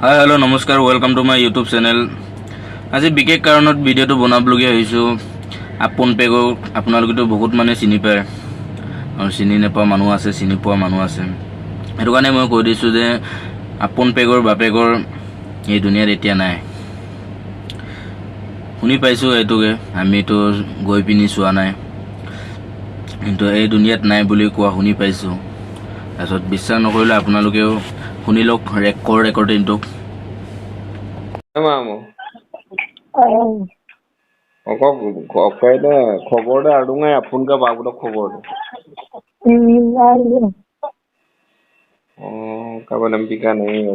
Hi hello' নমস্কাৰ welcome to my YouTube channel. আজি বিশেষ কাৰণত ভিডিঅ'টো বনাবলগীয়া হৈছোঁ। আপোন পেগক আপোনালোকেতো বহুত মানে চিনি পায় আৰু চিনি নোপোৱা মানুহ আছে, চিনি পোৱা মানুহ আছে। সেইটো কাৰণে মই কৈ দিছোঁ যে আপোন পেগৰ বাপেকৰ এই দুনিয়াত এতিয়া নাই। শুনি পাইছোঁ এইটোকে, আমিতো গৈ পিনি চোৱা নাই, কিন্তু এই দুনিয়াত নাই বুলি কোৱা শুনি পাইছোঁ। তাৰপিছত বিশ্বাস নকৰিলে আপোনালোকেও শুনি লওক ৰেকৰ্ডিংটো। Mamo. Kayaknya khobornya adunga ya pun ka babu da khobor. Oh, kapan nampika nahi ho.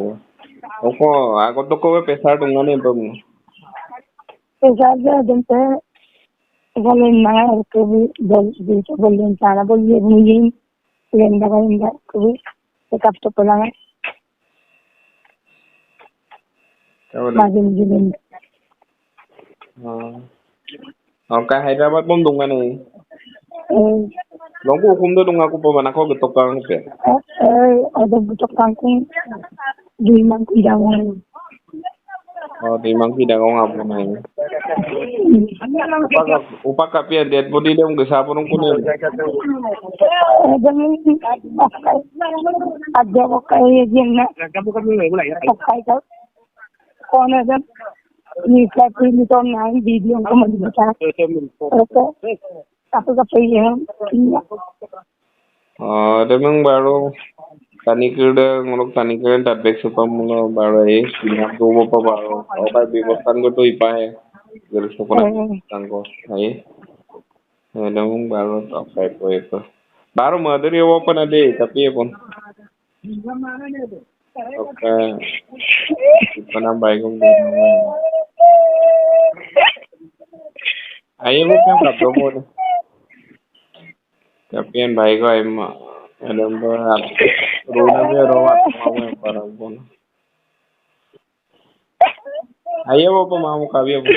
Oko agot to ko pesa dunga ne pam. पैसा देते बोले ना कभी बोल बोले सारा बोलिए मुझे लेंदा करेंगे कभी एक हफ्ते पहला मालूम जी लेंदा Ka Hyderabad bom dunga ne. Longko hukum do dunga ko pa mana ko getok kang pe. ada butuh kangkung di mangku jangan Oh, di mangki da ngong apo na. Upaka pia dead body dem ge sapo nung kuno. ada kayak gini kayak कौन है sir नीचे film तो नहीं video को मत बता okay आपको का चाहिए है Demang baru tani kira ngolok tani kira tak bek supam ngolo baru sinap dua apa baru. Okai bebaskan ko to ipahe. Garis ko na tangko. Ay. Demang baru okai ko ito. Baru mother yo pa na de tapi pun. Okay. Ipa na bay kong de. Ayo mo kang kapdo mo. Tapi yang baik kok emang ada berat. Runa be rawat mau parang pun. Ayo apa mau kawin apa?